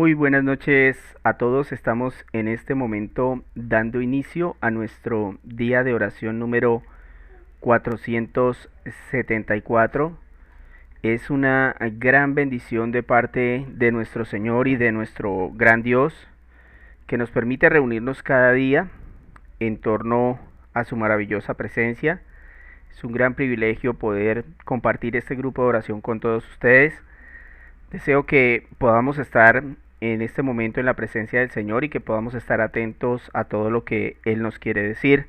Muy buenas noches a todos. Estamos en este momento dando inicio a nuestro día de oración número 474. Es una gran bendición de parte de nuestro Señor y de nuestro gran Dios que nos permite reunirnos cada día en torno a su maravillosa presencia. Es un gran privilegio poder compartir este grupo de oración con todos ustedes. Deseo que podamos estar en este momento en la presencia del Señor y que podamos estar atentos a todo lo que Él nos quiere decir.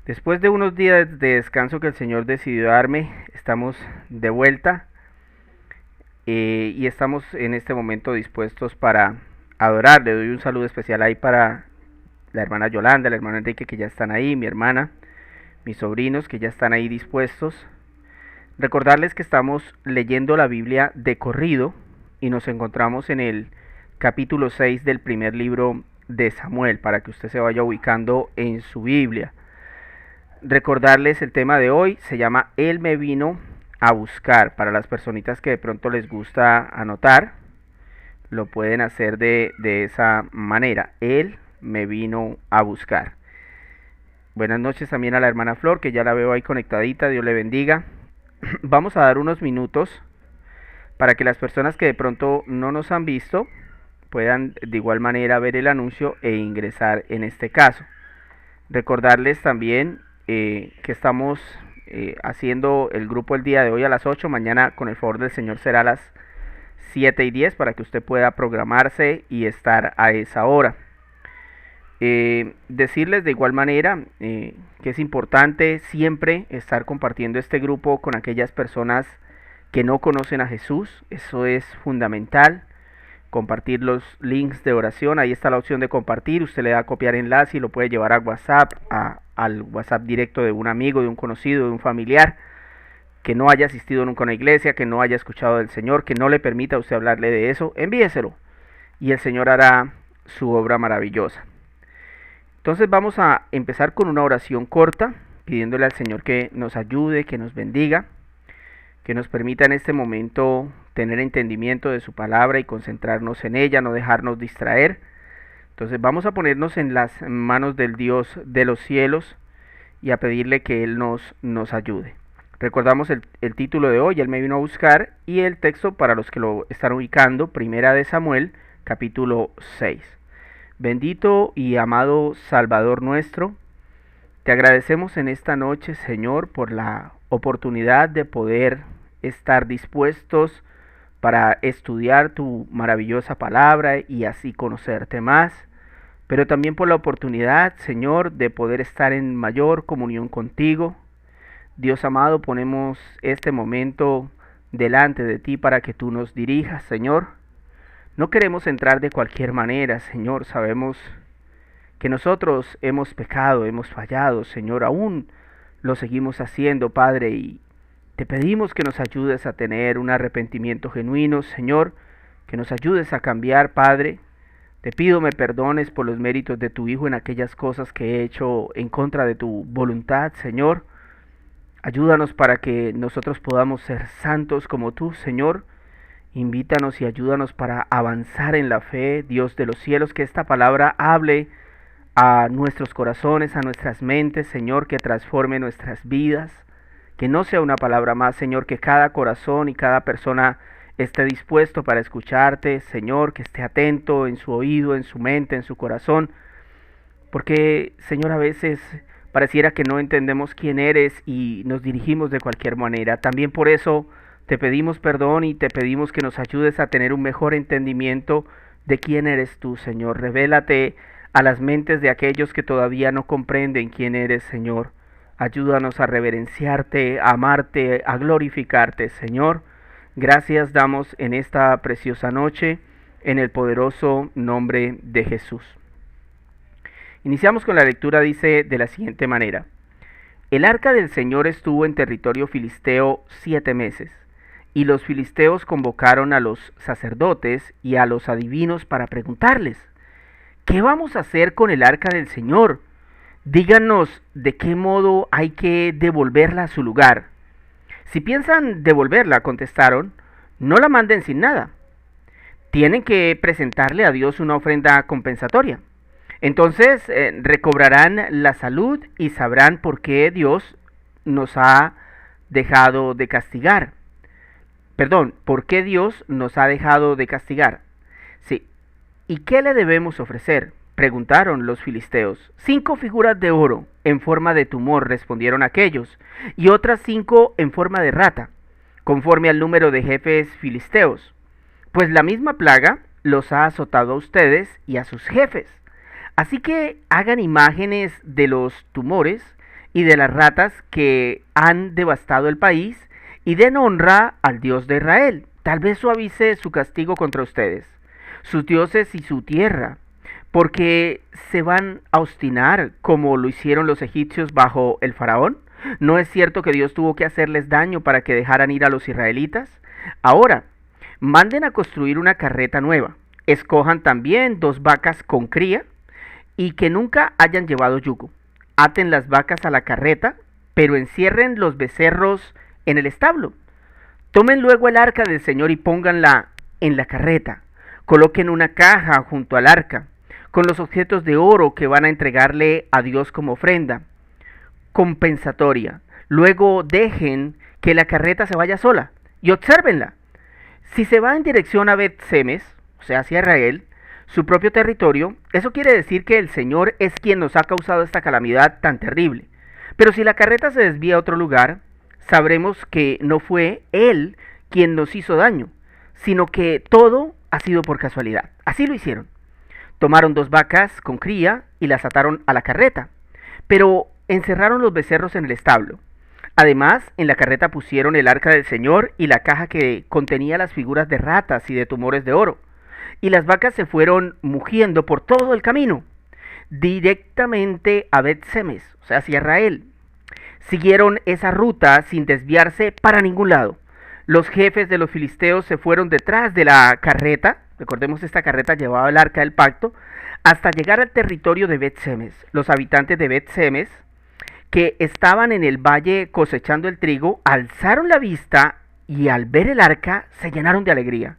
Después de unos días de descanso que el Señor decidió darme, estamos de vuelta y estamos en este momento dispuestos para adorar. Le doy un saludo especial ahí para la hermana Yolanda, el hermano Enrique, que ya están ahí, mi hermana, mis sobrinos que ya están ahí dispuestos. Recordarles que estamos leyendo la Biblia de corrido y nos encontramos en el capítulo 6 del primer libro de Samuel, para que usted se vaya ubicando en su Biblia. Recordarles el tema de hoy, se llama Él me vino a buscar. Para las personitas que de pronto les gusta anotar, lo pueden hacer de esa manera. Él me vino a buscar. Buenas noches también a la hermana Flor, que ya la veo ahí conectadita, Dios le bendiga. Vamos a dar unos minutos para que las personas que de pronto no nos han visto puedan de igual manera ver el anuncio e ingresar en este caso. Recordarles también que estamos haciendo el grupo el día de hoy a las 8, mañana con el favor del Señor será a las 7:10 para que usted pueda programarse y estar a esa hora. Decirles de igual manera que es importante siempre estar compartiendo este grupo con aquellas personas que no conocen a Jesús. Eso es fundamental. Compartir los links de oración, ahí está la opción de compartir, usted le da a copiar enlace y lo puede llevar a WhatsApp, al WhatsApp directo de un amigo, de un conocido, de un familiar que no haya asistido nunca a una iglesia, que no haya escuchado del Señor, que no le permita a usted hablarle de eso. Envíeselo y el Señor hará su obra maravillosa. Entonces vamos a empezar con una oración corta, pidiéndole al Señor que nos ayude, que nos bendiga, que nos permita en este momento tener entendimiento de su palabra y concentrarnos en ella, no dejarnos distraer. Entonces vamos a ponernos en las manos del Dios de los cielos y a pedirle que Él nos ayude. Recordamos el título de hoy, Él me vino a buscar, y el texto para los que lo están ubicando, Primera de Samuel, capítulo 6. Bendito y amado Salvador nuestro, te agradecemos en esta noche, Señor, por la oportunidad de poder estar dispuestos para estudiar tu maravillosa palabra y así conocerte más, pero también por la oportunidad, Señor, de poder estar en mayor comunión contigo. Dios amado, ponemos este momento delante de ti para que tú nos dirijas, Señor. No queremos entrar de cualquier manera, Señor. Sabemos que nosotros hemos pecado, hemos fallado, Señor. Aún lo seguimos haciendo, Padre, y te pedimos que nos ayudes a tener un arrepentimiento genuino, Señor. Que nos ayudes a cambiar, Padre. Te pido me perdones por los méritos de tu Hijo en aquellas cosas que he hecho en contra de tu voluntad, Señor. Ayúdanos para que nosotros podamos ser santos como tú, Señor. Invítanos y ayúdanos para avanzar en la fe, Dios de los cielos, que esta palabra hable a nuestros corazones, a nuestras mentes, Señor, que transforme nuestras vidas, que no sea una palabra más, Señor, que cada corazón y cada persona esté dispuesto para escucharte, Señor, que esté atento en su oído, en su mente, en su corazón, porque, Señor, a veces pareciera que no entendemos quién eres y nos dirigimos de cualquier manera. También por eso te pedimos perdón y te pedimos que nos ayudes a tener un mejor entendimiento de quién eres tú, Señor. Revélate a las mentes de aquellos que todavía no comprenden quién eres, Señor. Ayúdanos a reverenciarte, a amarte, a glorificarte, Señor. Gracias damos en esta preciosa noche, en el poderoso nombre de Jesús. Iniciamos con la lectura, dice de la siguiente manera. El arca del Señor estuvo en territorio filisteo 7 meses. Y los filisteos convocaron a los sacerdotes y a los adivinos para preguntarles, ¿qué vamos a hacer con el arca del Señor? Díganos de qué modo hay que devolverla a su lugar. Si piensan devolverla, contestaron, no la manden sin nada. tienen que presentarle a Dios una ofrenda compensatoria. Entonces recobrarán la salud y sabrán por qué Dios nos ha dejado de castigar. Perdón, ¿por qué Dios nos ha dejado de castigar? Sí. ¿Y qué le debemos ofrecer? Preguntaron los filisteos. 5 figuras de oro en forma de tumor, respondieron aquellos, y otras 5 en forma de rata, conforme al número de jefes filisteos. Pues la misma plaga los ha azotado a ustedes y a sus jefes. Así que hagan imágenes de los tumores y de las ratas que han devastado el país y den honra al Dios de Israel. Tal vez suavice su castigo contra ustedes, sus dioses y su tierra, porque se van a obstinar como lo hicieron los egipcios bajo el faraón. ¿No es cierto que Dios tuvo que hacerles daño para que dejaran ir a los israelitas? Ahora, manden a construir una carreta nueva. Escojan también 2 vacas con cría y que nunca hayan llevado yugo. Aten las vacas a la carreta, pero encierren los becerros en el establo. Tomen luego el arca del Señor y pónganla en la carreta. Coloquen una caja junto al arca, con los objetos de oro que van a entregarle a Dios como ofrenda compensatoria. Luego dejen que la carreta se vaya sola y obsérvenla. Si se va en dirección a Bet-Semes, o sea, hacia Israel, su propio territorio, eso quiere decir que el Señor es quien nos ha causado esta calamidad tan terrible. Pero si la carreta se desvía a otro lugar, sabremos que no fue Él quien nos hizo daño, sino que todo ha sido por casualidad. Así lo hicieron. Tomaron 2 vacas con cría y las ataron a la carreta, pero encerraron los becerros en el establo. Además, en la carreta pusieron el arca del Señor y la caja que contenía las figuras de ratas y de tumores de oro. Y las vacas se fueron mugiendo por todo el camino, directamente a Bet-Semes, o sea, hacia Israel. Siguieron esa ruta sin desviarse para ningún lado. Los jefes de los filisteos se fueron detrás de la carreta, recordemos esta carreta llevaba el arca del pacto, hasta llegar al territorio de Bet-Semes. Los habitantes de Bet-Semes, que estaban en el valle cosechando el trigo, alzaron la vista y al ver el arca se llenaron de alegría.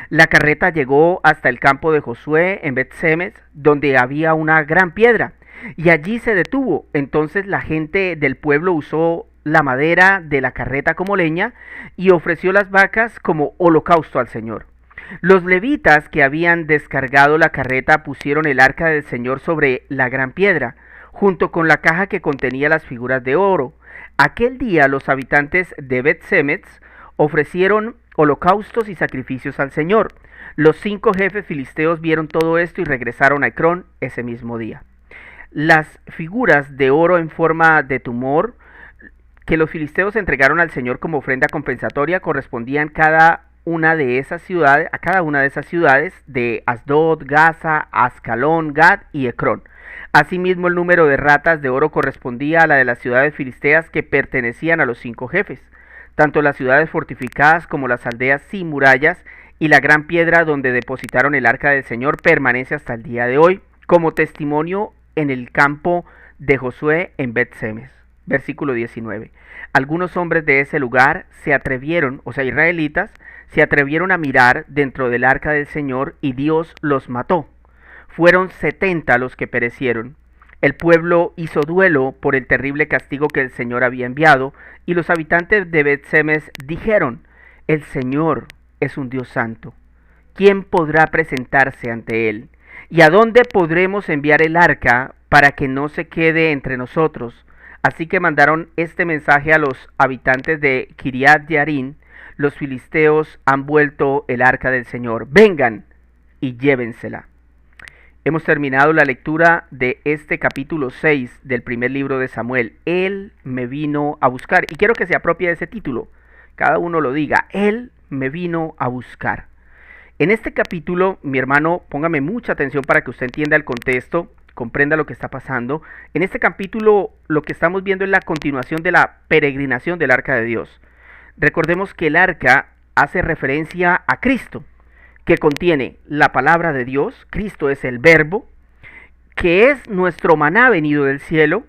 La carreta llegó hasta el campo de Josué en Bet-Semes, donde había una gran piedra, y allí se detuvo. Entonces la gente del pueblo usó la madera de la carreta como leña y ofreció las vacas como holocausto al Señor. Los levitas que habían descargado la carreta pusieron el arca del Señor sobre la gran piedra, junto con la caja que contenía las figuras de oro. Aquel día los habitantes de Bet-Semes ofrecieron holocaustos y sacrificios al Señor. Los 5 jefes filisteos vieron todo esto y regresaron a Ecrón ese mismo día. Las figuras de oro en forma de tumor que los filisteos entregaron al Señor como ofrenda compensatoria correspondían a cada una de esas ciudades de Asdod, Gaza, Ascalón, Gad y Ecrón. Asimismo, el número de ratas de oro correspondía a la de las ciudades filisteas que pertenecían a los 5 jefes. Tanto las ciudades fortificadas como las aldeas sin murallas y la gran piedra donde depositaron el arca del Señor permanece hasta el día de hoy como testimonio en el campo de Josué en Bet-Semes. Versículo 19. Algunos hombres de ese lugar se atrevieron, o sea, israelitas, se atrevieron a mirar dentro del arca del Señor y Dios los mató. Fueron 70 los que perecieron. El pueblo hizo duelo por el terrible castigo que el Señor había enviado, y los habitantes de Bet-Semes dijeron: el Señor es un Dios santo. ¿Quién podrá presentarse ante él? ¿Y a dónde podremos enviar el arca para que no se quede entre nosotros? Así que mandaron este mensaje a los habitantes de Kiriat Jearim: los filisteos han vuelto el arca del Señor. Vengan y llévensela. Hemos terminado la lectura de este capítulo 6 del primer libro de Samuel. Él me vino a buscar. Y quiero que se apropie de ese título. Cada uno lo diga. Él me vino a buscar. En este capítulo, mi hermano, póngame mucha atención para que usted entienda el contexto, comprenda lo que está pasando. En este capítulo lo que estamos viendo es la continuación de la peregrinación del arca de Dios. Recordemos que el arca hace referencia a Cristo, que contiene la palabra de Dios. Cristo es el verbo, que es nuestro maná venido del cielo,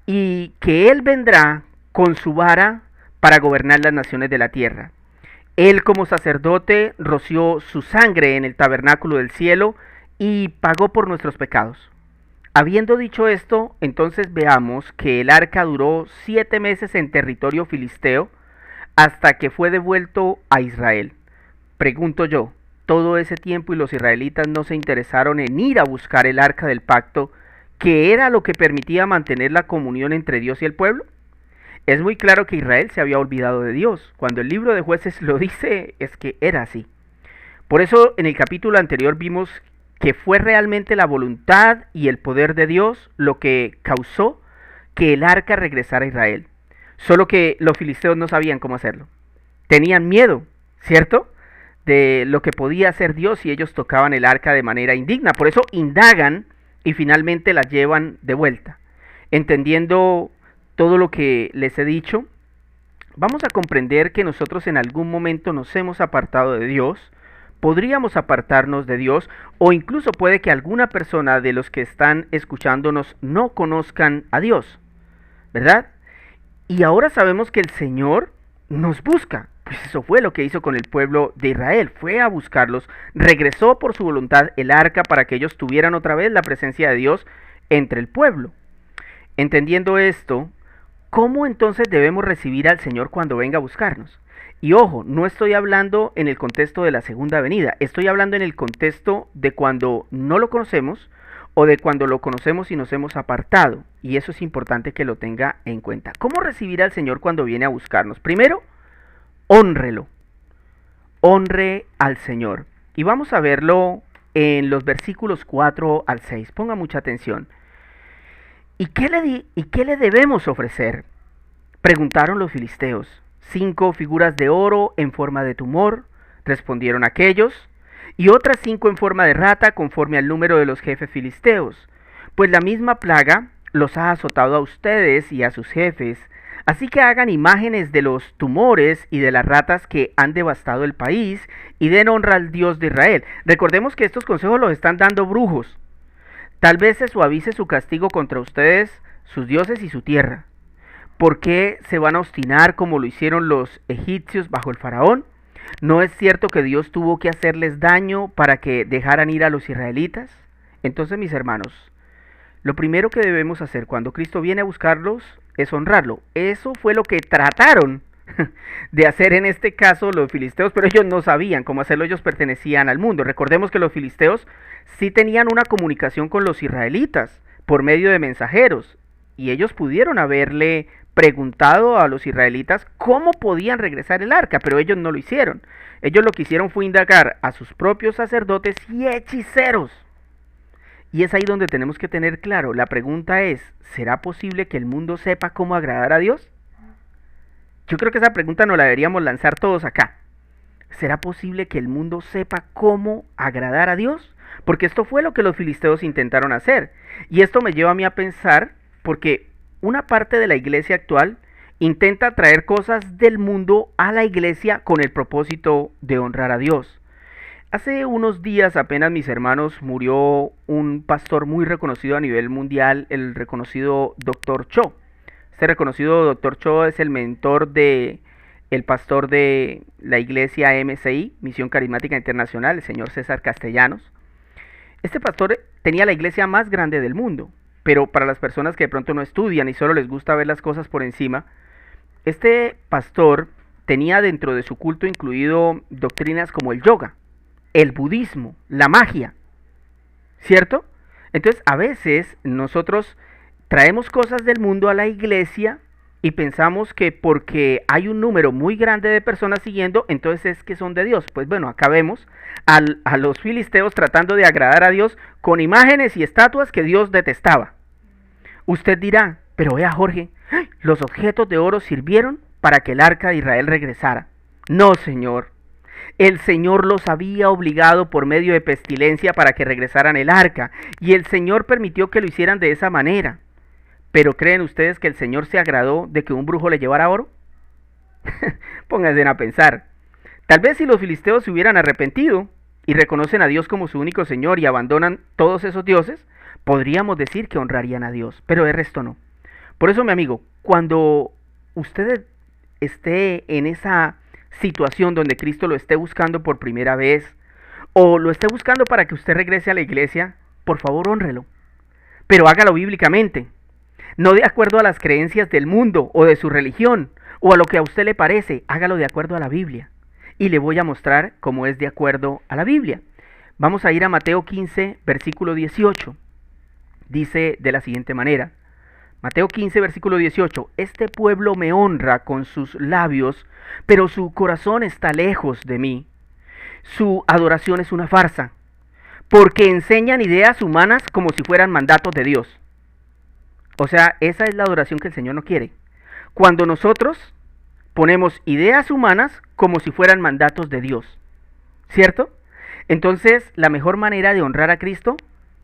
y que Él vendrá con su vara para gobernar las naciones de la tierra. Él como sacerdote roció su sangre en el tabernáculo del cielo y pagó por nuestros pecados. Habiendo dicho esto, entonces veamos que el arca duró 7 meses en territorio filisteo hasta que fue devuelto a Israel. Pregunto yo, ¿todo ese tiempo y los israelitas no se interesaron en ir a buscar el arca del pacto, que era lo que permitía mantener la comunión entre Dios y el pueblo? Es muy claro que Israel se había olvidado de Dios. Cuando el libro de Jueces lo dice, es que era así. Por eso en el capítulo anterior vimos que fue realmente la voluntad y el poder de Dios lo que causó que el arca regresara a Israel. Solo que los filisteos no sabían cómo hacerlo. Tenían miedo, ¿cierto?, de lo que podía hacer Dios si ellos tocaban el arca de manera indigna. Por eso indagan y finalmente la llevan de vuelta. Entendiendo todo lo que les he dicho, vamos a comprender que nosotros en algún momento nos hemos apartado de Dios, podríamos apartarnos de Dios, o incluso puede que alguna persona de los que están escuchándonos no conozcan a Dios, ¿verdad? Y ahora sabemos que el Señor nos busca. Pues eso fue lo que hizo con el pueblo de Israel, fue a buscarlos, regresó por su voluntad el arca para que ellos tuvieran otra vez la presencia de Dios entre el pueblo. Entendiendo esto, ¿cómo entonces debemos recibir al Señor cuando venga a buscarnos? Y ojo, no estoy hablando en el contexto de la segunda venida, estoy hablando en el contexto de cuando no lo conocemos o de cuando lo conocemos y nos hemos apartado. Y eso es importante que lo tenga en cuenta. ¿Cómo recibir al Señor cuando viene a buscarnos? Primero, hónrelo, honre al Señor. Y vamos a verlo en los versículos 4 al 6. Ponga mucha atención. ¿Y qué le debemos ofrecer?, preguntaron los filisteos. 5 figuras de oro en forma de tumor, respondieron aquellos, y otras 5 en forma de rata, conforme al número de los jefes filisteos. Pues la misma plaga los ha azotado a ustedes y a sus jefes, así que hagan imágenes de los tumores y de las ratas que han devastado el país, y den honra al Dios de Israel. Recordemos que estos consejos los están dando brujos. Tal vez se suavice su castigo contra ustedes, sus dioses y su tierra. ¿Por qué se van a obstinar como lo hicieron los egipcios bajo el faraón? ¿No es cierto que Dios tuvo que hacerles daño para que dejaran ir a los israelitas? Entonces, mis hermanos, lo primero que debemos hacer cuando Cristo viene a buscarlos es honrarlo. Eso fue lo que trataron de hacer en este caso los filisteos, pero ellos no sabían cómo hacerlo, ellos pertenecían al mundo. Recordemos que los filisteos sí tenían una comunicación con los israelitas por medio de mensajeros, y ellos pudieron haberle preguntado a los israelitas cómo podían regresar el arca, pero ellos no lo hicieron. Ellos lo que hicieron fue indagar a sus propios sacerdotes y hechiceros. Y es ahí donde tenemos que tener claro, la pregunta es, ¿será posible que el mundo sepa cómo agradar a Dios? Yo creo que esa pregunta nos la deberíamos lanzar todos acá. ¿Será posible que el mundo sepa cómo agradar a Dios? Porque esto fue lo que los filisteos intentaron hacer. Y esto me lleva a mí a pensar, porque una parte de la iglesia actual intenta traer cosas del mundo a la iglesia con el propósito de honrar a Dios. Hace unos días apenas, mis hermanos, murió un pastor muy reconocido a nivel mundial, el reconocido Dr. Cho. Este reconocido Dr. Cho es el mentor de el pastor de la iglesia MCI, Misión Carismática Internacional, el señor César Castellanos. Este pastor tenía la iglesia más grande del mundo, pero para las personas que de pronto no estudian y solo les gusta ver las cosas por encima, este pastor tenía dentro de su culto incluido doctrinas como el yoga, el budismo, la magia, ¿cierto? Entonces a veces nosotros traemos cosas del mundo a la iglesia y pensamos que porque hay un número muy grande de personas siguiendo, entonces es que son de Dios. Pues bueno, acá vemos a los filisteos tratando de agradar a Dios con imágenes y estatuas que Dios detestaba. Usted dirá, pero vea, Jorge, los objetos de oro sirvieron para que el arca de Israel regresara. No, Señor. El Señor los había obligado por medio de pestilencia para que regresaran el arca, y el Señor permitió que lo hicieran de esa manera. ¿Pero creen ustedes que el Señor se agradó de que un brujo le llevara oro? Pónganse a pensar. Tal vez si los filisteos se hubieran arrepentido y reconocen a Dios como su único Señor y abandonan todos esos dioses, podríamos decir que honrarían a Dios, pero el resto no. Por eso, mi amigo, cuando usted esté en esa situación donde Cristo lo esté buscando por primera vez o lo esté buscando para que usted regrese a la iglesia, por favor hónrelo, pero hágalo bíblicamente, no de acuerdo a las creencias del mundo o de su religión o a lo que a usted le parece, hágalo de acuerdo a la Biblia. Y le voy a mostrar cómo es de acuerdo a la Biblia. Vamos a ir a Mateo 15, versículo 18. Dice de la siguiente manera, Mateo 15, versículo 18, este pueblo me honra con sus labios, pero su corazón está lejos de mí. Su adoración es una farsa, porque enseñan ideas humanas como si fueran mandatos de Dios. O sea, esa es la adoración que el Señor no quiere. Cuando nosotros ponemos ideas humanas como si fueran mandatos de Dios, ¿cierto? Entonces, la mejor manera de honrar a Cristo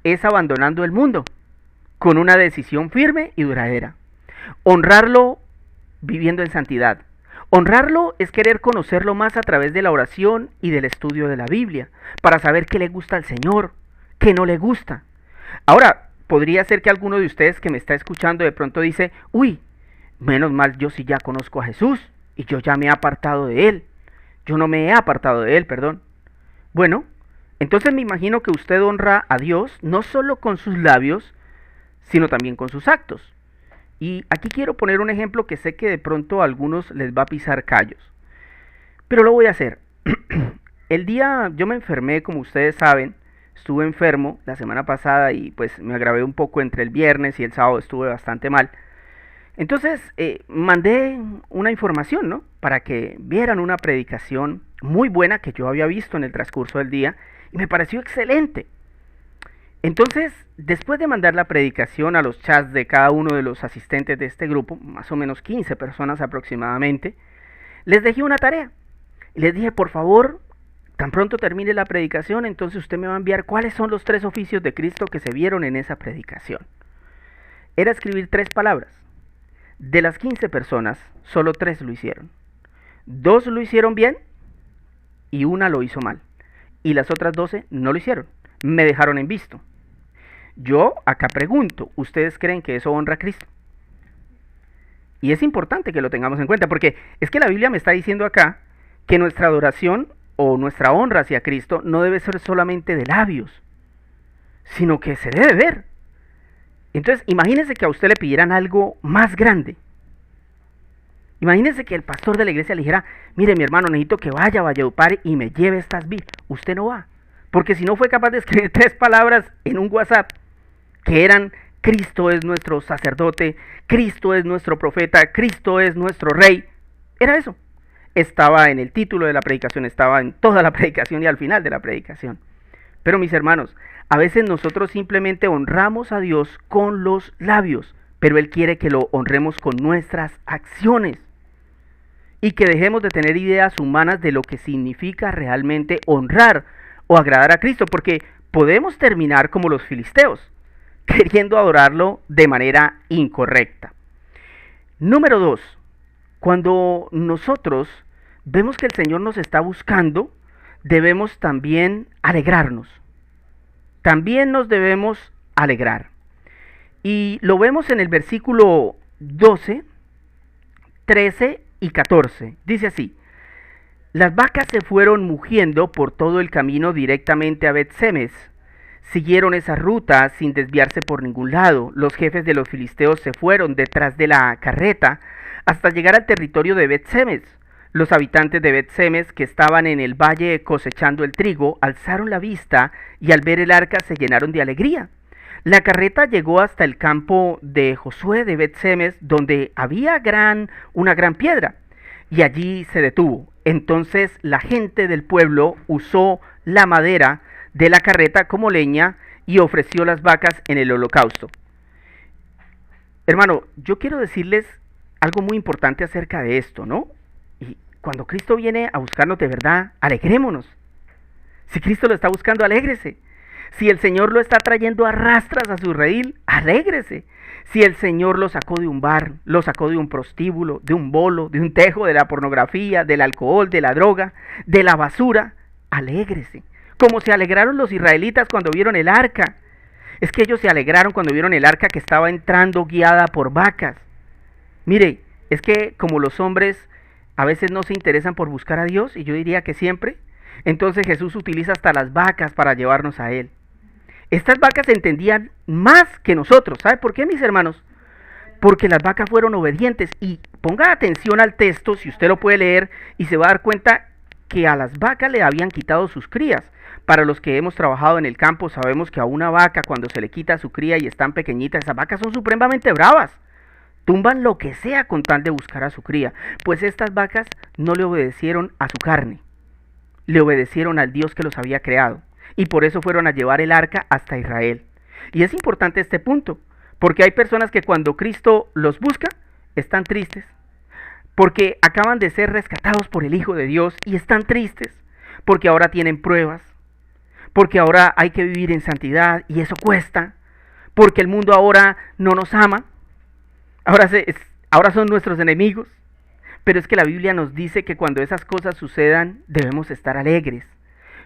es abandonando el mundo, con una decisión firme y duradera. Honrarlo viviendo en santidad. Honrarlo es querer conocerlo más a través de la oración y del estudio de la Biblia, para saber qué le gusta al Señor, qué no le gusta. Ahora, podría ser que alguno de ustedes que me está escuchando de pronto dice, uy, menos mal yo sí ya conozco a Jesús y yo ya me he apartado de Él. Yo no me he apartado de Él, perdón. Bueno, entonces me imagino que usted honra a Dios no solo con sus labios, sino también con sus actos. Y aquí quiero poner un ejemplo que sé que de pronto a algunos les va a pisar callos, pero lo voy a hacer. El día yo me enfermé, como ustedes saben, estuve enfermo la semana pasada y pues me agravé un poco entre el viernes y el sábado, estuve bastante mal. Entonces mandé una información, ¿no? Para que vieran una predicación muy buena que yo había visto en el transcurso del día y me pareció excelente. Entonces, después de mandar la predicación a los chats de cada uno de los asistentes de este grupo, más o menos 15 personas aproximadamente, les dejé una tarea. Y les dije, por favor, tan pronto termine la predicación, entonces usted me va a enviar cuáles son los 3 oficios de Cristo que se vieron en esa predicación. Era escribir 3 palabras. De las 15 personas, solo 3 lo hicieron. 2 lo hicieron bien y 1 lo hizo mal. Y las otras 12 no lo hicieron. Me dejaron en visto. Yo acá pregunto, ¿ustedes creen que eso honra a Cristo? Y es importante que lo tengamos en cuenta, porque es que la Biblia me está diciendo acá que nuestra adoración o nuestra honra hacia Cristo no debe ser solamente de labios, sino que se debe ver. Entonces, imagínense que a usted le pidieran algo más grande. Imagínense que el pastor de la iglesia le dijera, mire mi hermano, necesito que vaya a Valledupar y me lleve estas Biblias. Usted no va, porque si no fue capaz de escribir 3 palabras en un WhatsApp, que eran, Cristo es nuestro sacerdote, Cristo es nuestro profeta, Cristo es nuestro rey. Era eso. Estaba en el título de la predicación, estaba en toda la predicación y al final de la predicación. Pero mis hermanos, a veces nosotros simplemente honramos a Dios con los labios, pero Él quiere que lo honremos con nuestras acciones. Y que dejemos de tener ideas humanas de lo que significa realmente honrar o agradar a Cristo, porque podemos terminar como los filisteos, queriendo adorarlo de manera incorrecta. Número 2, cuando nosotros vemos que el Señor nos está buscando, debemos también alegrarnos. También nos debemos alegrar. Y lo vemos en el versículo 12, 13 y 14. Dice así: las vacas se fueron mugiendo por todo el camino directamente a Bet-Semes. Siguieron esa ruta sin desviarse por ningún lado. Los jefes de los filisteos se fueron detrás de la carreta hasta llegar al territorio de Bet-Semes. Los habitantes de Bet-Semes, que estaban en el valle cosechando el trigo, alzaron la vista y al ver el arca se llenaron de alegría. La carreta llegó hasta el campo de Josué de Bet-Semes, donde había una gran piedra, y allí se detuvo. Entonces la gente del pueblo usó la madera de la carreta como leña y ofreció las vacas en el holocausto. Hermano, yo quiero decirles algo muy importante acerca de esto, ¿no? Y cuando Cristo viene a buscarnos de verdad, alegrémonos. Si Cristo lo está buscando, alégrese. Si el Señor lo está trayendo a rastras a su redil, alégrese. Si el Señor lo sacó de un bar, lo sacó de un prostíbulo, de un bolo, de un tejo, de la pornografía, del alcohol, de la droga, de la basura, alégrese. Como se alegraron los israelitas cuando vieron el arca. Es que ellos se alegraron cuando vieron el arca que estaba entrando guiada por vacas. Mire, es que como los hombres a veces no se interesan por buscar a Dios, y yo diría que siempre. Entonces Jesús utiliza hasta las vacas para llevarnos a Él. Estas vacas entendían más que nosotros. ¿Sabe por qué, mis hermanos? Porque las vacas fueron obedientes. Y ponga atención al texto, si usted lo puede leer, y se va a dar cuenta que a las vacas le habían quitado sus crías. Para los que hemos trabajado en el campo, sabemos que a una vaca, cuando se le quita su cría y están pequeñitas, esas vacas son supremamente bravas. Tumban lo que sea con tal de buscar a su cría. Pues estas vacas no le obedecieron a su carne, le obedecieron al Dios que los había creado. Y por eso fueron a llevar el arca hasta Israel. Y es importante este punto, porque hay personas que cuando Cristo los busca, están tristes, porque acaban de ser rescatados por el Hijo de Dios y están tristes, porque ahora tienen pruebas, porque ahora hay que vivir en santidad y eso cuesta, porque el mundo ahora no nos ama, ahora son nuestros enemigos. Pero es que la Biblia nos dice que cuando esas cosas sucedan debemos estar alegres.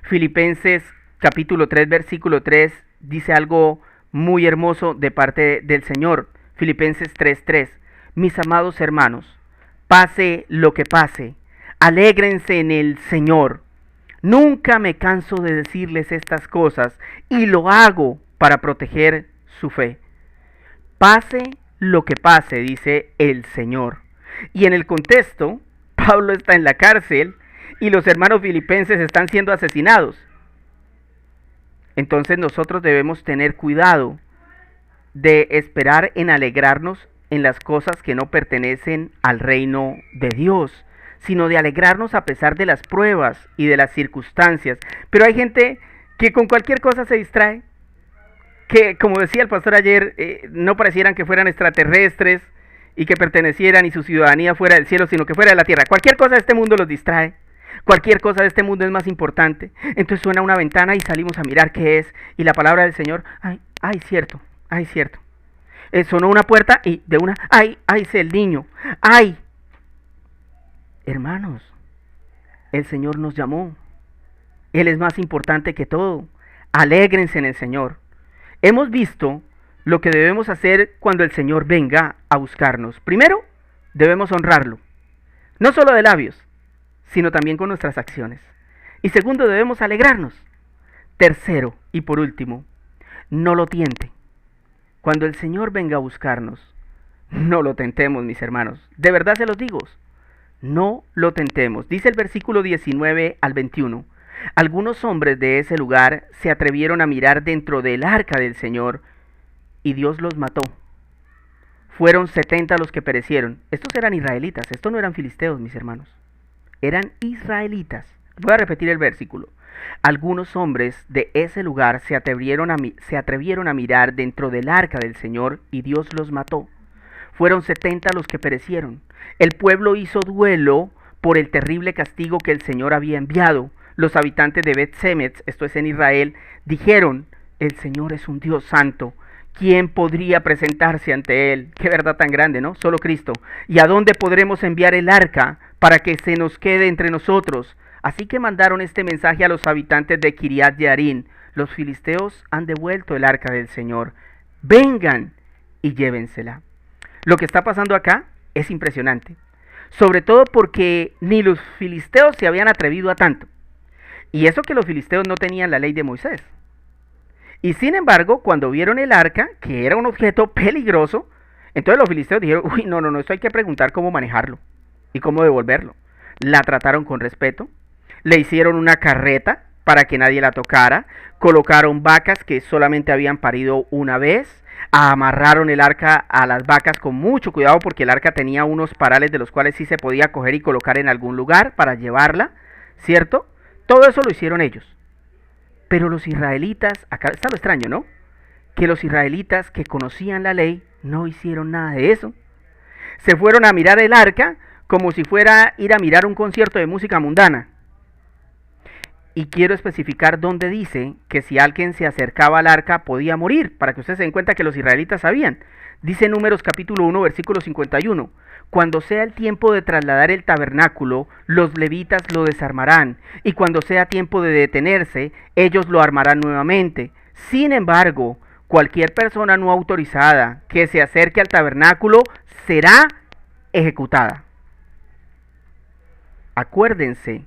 Filipenses capítulo 3 versículo 3 dice algo muy hermoso de parte del Señor. Filipenses 3:3. Mis amados hermanos, pase lo que pase, alégrense en el Señor. Nunca me canso de decirles estas cosas y lo hago para proteger su fe. Pase lo que pase, dice el Señor. Y en el contexto, Pablo está en la cárcel y los hermanos filipenses están siendo asesinados. Entonces nosotros debemos tener cuidado de esperar en alegrarnos en las cosas que no pertenecen al reino de Dios, sino de alegrarnos a pesar de las pruebas y de las circunstancias. Pero hay gente que con cualquier cosa se distrae, que como decía el pastor ayer, no parecieran que fueran extraterrestres y que pertenecieran y su ciudadanía fuera del cielo, sino que fuera de la tierra. Cualquier cosa de este mundo los distrae. Cualquier cosa de este mundo es más importante. Entonces suena una ventana y salimos a mirar qué es. Y la palabra del Señor, ay, cierto. Sonó una puerta y de una, ay, es el niño. Ay. Hermanos, el Señor nos llamó. Él es más importante que todo. Alégrense en el Señor. Hemos visto lo que debemos hacer cuando el Señor venga a buscarnos. Primero, debemos honrarlo. No solo de labios, sino también con nuestras acciones. Y segundo, debemos alegrarnos. Tercero, y por último, no lo tiente. Cuando el Señor venga a buscarnos, no lo tentemos, mis hermanos. De verdad se los digo, no lo tentemos. Dice el versículo 19 al 21. Algunos hombres de ese lugar se atrevieron a mirar dentro del arca del Señor y Dios los mató. Fueron 70 los que perecieron. Estos eran israelitas, estos no eran filisteos, mis hermanos. Eran israelitas. Voy a repetir el versículo. Algunos hombres de ese lugar se atrevieron a mirar dentro del arca del Señor y Dios los mató. Fueron 70 los que perecieron. El pueblo hizo duelo por el terrible castigo que el Señor había enviado. Los habitantes de Bet-Semes, esto es en Israel, dijeron, el Señor es un Dios santo. ¿Quién podría presentarse ante Él? Qué verdad tan grande, ¿no? Solo Cristo. ¿Y a dónde podremos enviar el arca para que se nos quede entre nosotros? Así que mandaron este mensaje a los habitantes de Kiriat Jearim. Los filisteos han devuelto el arca del Señor. Vengan y llévensela. Lo que está pasando acá es impresionante. Sobre todo porque ni los filisteos se habían atrevido a tanto. Y eso que los filisteos no tenían la ley de Moisés. Y sin embargo, cuando vieron el arca, que era un objeto peligroso, entonces los filisteos dijeron, uy, no, esto hay que preguntar cómo manejarlo y cómo devolverlo. La trataron con respeto, le hicieron una carreta para que nadie la tocara, colocaron vacas que solamente habían parido una vez, amarraron el arca a las vacas con mucho cuidado porque el arca tenía unos parales de los cuales sí se podía coger y colocar en algún lugar para llevarla, ¿cierto? Todo eso lo hicieron ellos. Pero los israelitas, acá está lo extraño, ¿no? Que los israelitas que conocían la ley no hicieron nada de eso. Se fueron a mirar el arca como si fuera ir a mirar un concierto de música mundana. Y quiero especificar dónde dice que si alguien se acercaba al arca podía morir, para que ustedes se den cuenta que los israelitas sabían. Dice Números capítulo 1, versículo 51. Cuando sea el tiempo de trasladar el tabernáculo, los levitas lo desarmarán, y cuando sea tiempo de detenerse, ellos lo armarán nuevamente. Sin embargo, cualquier persona no autorizada que se acerque al tabernáculo será ejecutada. Acuérdense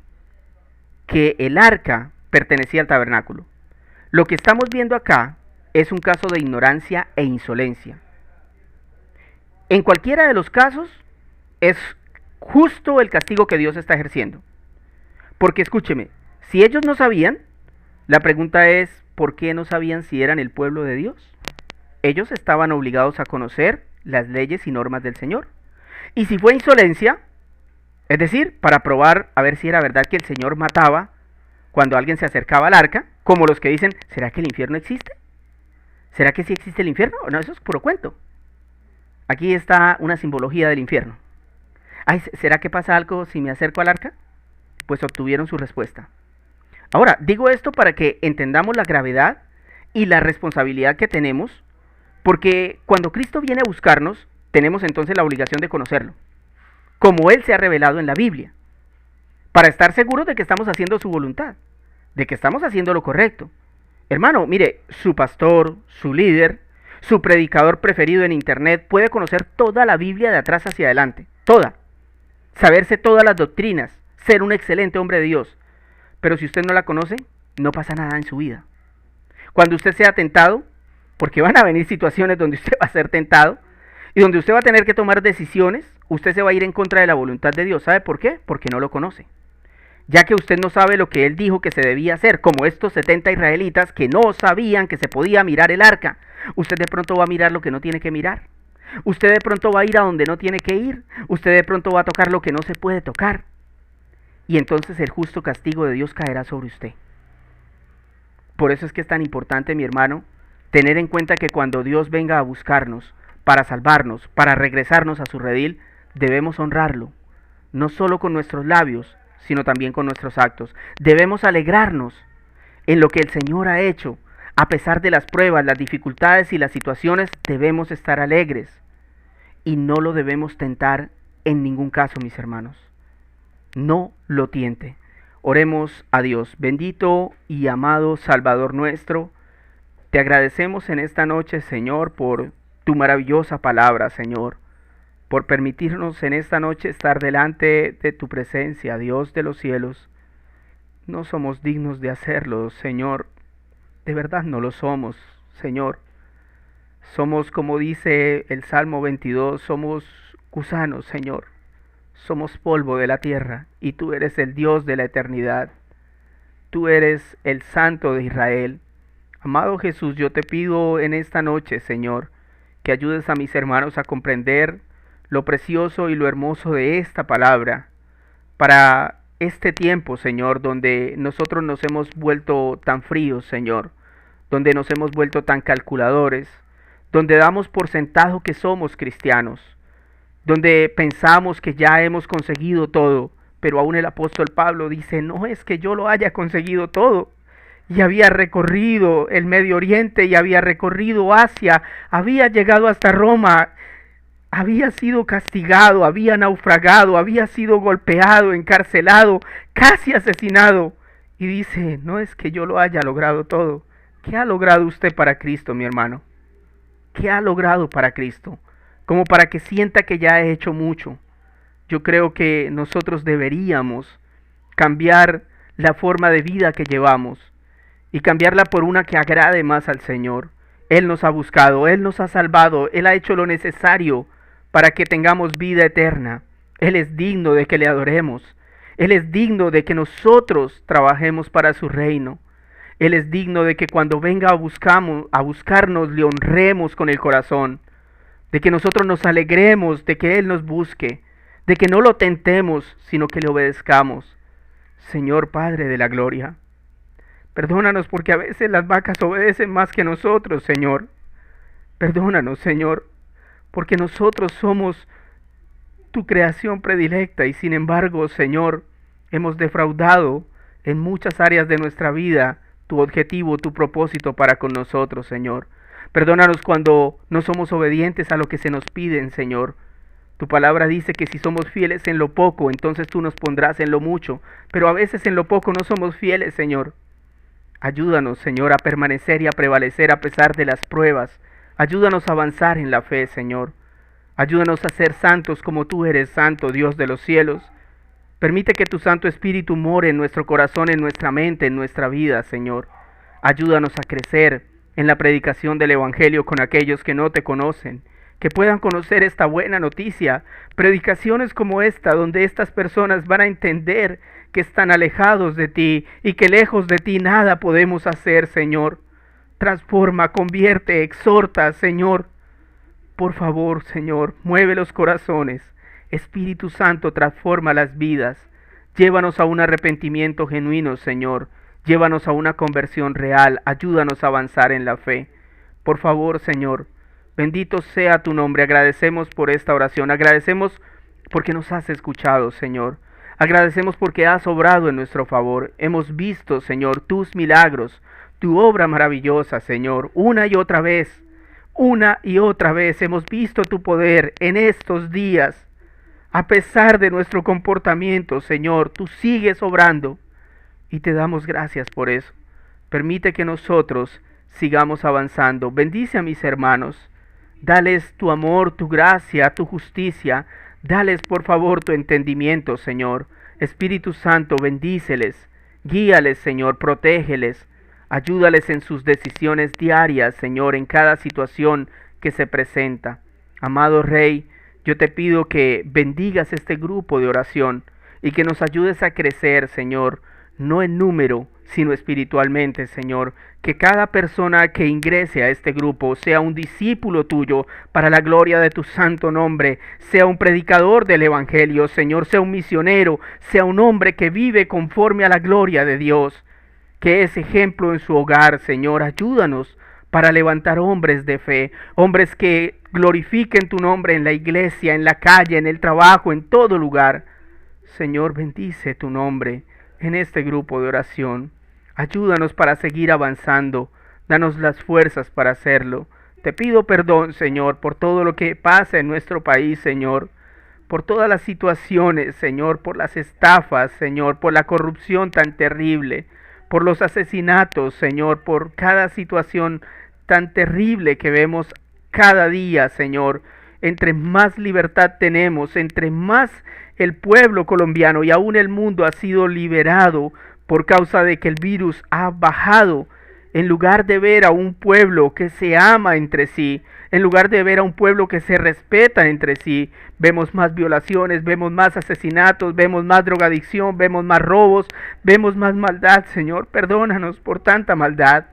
que el arca pertenecía al tabernáculo. Lo que estamos viendo acá es un caso de ignorancia e insolencia. En cualquiera de los casos es justo el castigo que Dios está ejerciendo. Porque escúcheme, si ellos no sabían, la pregunta es, ¿por qué no sabían si eran el pueblo de Dios? Ellos estaban obligados a conocer las leyes y normas del Señor. Y si fue insolencia, es decir, para probar a ver si era verdad que el Señor mataba cuando alguien se acercaba al arca, como los que dicen, ¿será que el infierno existe? ¿Será que sí existe el infierno? No, eso es puro cuento. Aquí está una simbología del infierno. Ay, ¿será que pasa algo si me acerco al arca? Pues obtuvieron su respuesta. Ahora, digo esto para que entendamos la gravedad y la responsabilidad que tenemos, porque cuando Cristo viene a buscarnos, tenemos entonces la obligación de conocerlo, como Él se ha revelado en la Biblia, para estar seguros de que estamos haciendo su voluntad, de que estamos haciendo lo correcto. Hermano, mire, su pastor, su líder, su predicador preferido en internet puede conocer toda la Biblia de atrás hacia adelante, toda, saberse todas las doctrinas, ser un excelente hombre de Dios, pero si usted no la conoce, no pasa nada en su vida. Cuando usted sea tentado, porque van a venir situaciones donde usted va a ser tentado y donde usted va a tener que tomar decisiones, usted se va a ir en contra de la voluntad de Dios. ¿Sabe por qué? Porque no lo conoce. Ya que usted no sabe lo que Él dijo que se debía hacer, como estos 70 israelitas que no sabían que se podía mirar el arca. Usted de pronto va a mirar lo que no tiene que mirar. Usted de pronto va a ir a donde no tiene que ir. Usted de pronto va a tocar lo que no se puede tocar. Y entonces el justo castigo de Dios caerá sobre usted. Por eso es que es tan importante, mi hermano, tener en cuenta que cuando Dios venga a buscarnos, para salvarnos, para regresarnos a su redil, debemos honrarlo, no solo con nuestros labios, sino también con nuestros actos. Debemos alegrarnos en lo que el Señor ha hecho. A pesar de las pruebas, las dificultades y las situaciones, debemos estar alegres. Y no lo debemos tentar en ningún caso, mis hermanos. No lo tiente. Oremos a Dios. Bendito y amado Salvador nuestro, te agradecemos en esta noche, Señor, por tu maravillosa palabra, Señor, por permitirnos en esta noche estar delante de tu presencia, Dios de los cielos. No somos dignos de hacerlo, Señor. De verdad no lo somos, Señor. Somos, como dice el Salmo 22, somos gusanos, Señor. Somos polvo de la tierra y tú eres el Dios de la eternidad. Tú eres el Santo de Israel. Amado Jesús, yo te pido en esta noche, Señor, que ayudes a mis hermanos a comprender lo precioso y lo hermoso de esta palabra para este tiempo, Señor, donde nosotros nos hemos vuelto tan fríos, Señor, donde nos hemos vuelto tan calculadores, donde damos por sentado que somos cristianos, donde pensamos que ya hemos conseguido todo, pero aún el apóstol Pablo dice, no es que yo lo haya conseguido todo, y había recorrido el Medio Oriente, y había recorrido Asia, había llegado hasta Roma, había sido castigado, había naufragado, había sido golpeado, encarcelado, casi asesinado, y dice, no es que yo lo haya logrado todo. ¿Qué ha logrado usted para Cristo, mi hermano? ¿Qué ha logrado para Cristo? Como para que sienta que ya ha hecho mucho. Yo creo que nosotros deberíamos cambiar la forma de vida que llevamos y cambiarla por una que agrade más al Señor. Él nos ha buscado, Él nos ha salvado, Él ha hecho lo necesario para que tengamos vida eterna. Él es digno de que le adoremos. Él es digno de que nosotros trabajemos para su reino. Él es digno de que cuando venga a buscarnos le honremos con el corazón, de que nosotros nos alegremos de que Él nos busque, de que no lo tentemos, sino que le obedezcamos. Señor Padre de la gloria, perdónanos porque a veces las vacas obedecen más que nosotros, Señor. Perdónanos, Señor, porque nosotros somos tu creación predilecta y sin embargo, Señor, hemos defraudado en muchas áreas de nuestra vida tu objetivo, tu propósito para con nosotros, Señor. Perdónanos cuando no somos obedientes a lo que se nos piden, Señor. Tu palabra dice que si somos fieles en lo poco, entonces tú nos pondrás en lo mucho. Pero a veces en lo poco no somos fieles, Señor. Ayúdanos, Señor, a permanecer y a prevalecer a pesar de las pruebas. Ayúdanos a avanzar en la fe, Señor. Ayúdanos a ser santos como tú eres santo, Dios de los cielos. Permite que tu Santo Espíritu more en nuestro corazón, en nuestra mente, en nuestra vida, Señor. Ayúdanos a crecer en la predicación del Evangelio con aquellos que no te conocen, que puedan conocer esta buena noticia, predicaciones como esta, donde estas personas van a entender que están alejados de ti y que lejos de ti nada podemos hacer, Señor. Transforma, convierte, exhorta, Señor. Por favor, Señor, mueve los corazones. Espíritu Santo, transforma las vidas. Llévanos a un arrepentimiento genuino, Señor. Llévanos a una conversión real. Ayúdanos a avanzar en la fe. Por favor, Señor, bendito sea tu nombre. Agradecemos por esta oración. Agradecemos porque nos has escuchado, Señor. Agradecemos porque has obrado en nuestro favor. Hemos visto, Señor, tus milagros, tu obra maravillosa, Señor, una y otra vez. Una y otra vez hemos visto tu poder en estos días. A pesar de nuestro comportamiento, Señor, tú sigues obrando y te damos gracias por eso. Permite que nosotros sigamos avanzando. Bendice a mis hermanos. Dales tu amor, tu gracia, tu justicia. Dales, por favor, tu entendimiento, Señor. Espíritu Santo, bendíceles. Guíales, Señor, protégeles. Ayúdales en sus decisiones diarias, Señor, en cada situación que se presenta. Amado Rey, yo te pido que bendigas este grupo de oración y que nos ayudes a crecer, Señor, no en número, sino espiritualmente, Señor. Que cada persona que ingrese a este grupo sea un discípulo tuyo para la gloria de tu santo nombre, sea un predicador del Evangelio, Señor, sea un misionero, sea un hombre que vive conforme a la gloria de Dios. Que es ejemplo en su hogar, Señor. Ayúdanos para levantar hombres de fe, hombres que glorifiquen tu nombre en la iglesia, en la calle, en el trabajo, en todo lugar. Señor, bendice tu nombre en este grupo de oración. Ayúdanos para seguir avanzando. Danos las fuerzas para hacerlo. Te pido perdón, Señor, por todo lo que pasa en nuestro país, Señor. Por todas las situaciones, Señor, por las estafas, Señor, por la corrupción tan terrible, por los asesinatos, Señor, por cada situación tan terrible que vemos cada día, Señor. Entre más libertad tenemos, entre más el pueblo colombiano y aún el mundo ha sido liberado por causa de que el virus ha bajado, en lugar de ver a un pueblo que se ama entre sí, en lugar de ver a un pueblo que se respeta entre sí, vemos más violaciones, vemos más asesinatos, vemos más drogadicción, vemos más robos, vemos más maldad, Señor. Perdónanos por tanta maldad.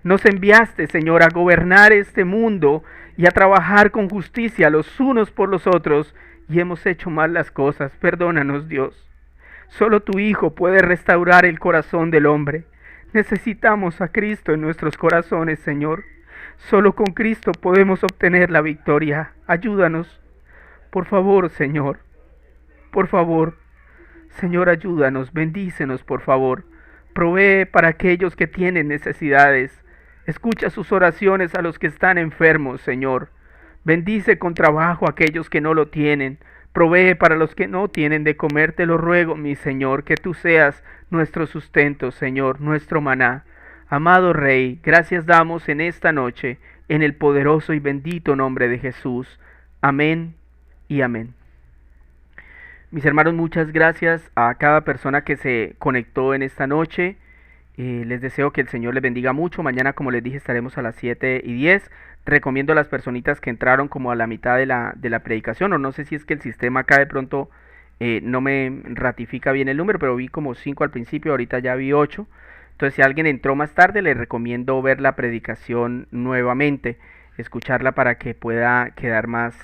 Nos enviaste, Señor, a gobernar este mundo y a trabajar con justicia los unos por los otros, y hemos hecho mal las cosas. Perdónanos, Dios. Solo tu Hijo puede restaurar el corazón del hombre. Necesitamos a Cristo en nuestros corazones, Señor. Solo con Cristo podemos obtener la victoria. Ayúdanos. Por favor, Señor. Por favor. Señor, ayúdanos. Bendícenos, por favor. Provee para aquellos que tienen necesidades. Escucha sus oraciones a los que están enfermos, Señor. Bendice con trabajo a aquellos que no lo tienen. Provee para los que no tienen de comer. Te lo ruego, mi Señor, que tú seas nuestro sustento, Señor, nuestro maná. Amado Rey, gracias damos en esta noche, en el poderoso y bendito nombre de Jesús. Amén y amén. Mis hermanos, muchas gracias a cada persona que se conectó en esta noche. Les deseo que el Señor les bendiga mucho. Mañana, como les dije, estaremos a las 7:10. Recomiendo a las personitas que entraron como a la mitad de la predicación, o no sé si es que el sistema acá de pronto no me ratifica bien el número, pero vi como 5 al principio, ahorita ya vi 8. Entonces, si alguien entró más tarde, les recomiendo ver la predicación nuevamente, escucharla para que pueda quedar más,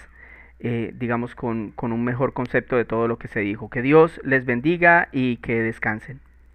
digamos, con un mejor concepto de todo lo que se dijo. Que Dios les bendiga y que descansen.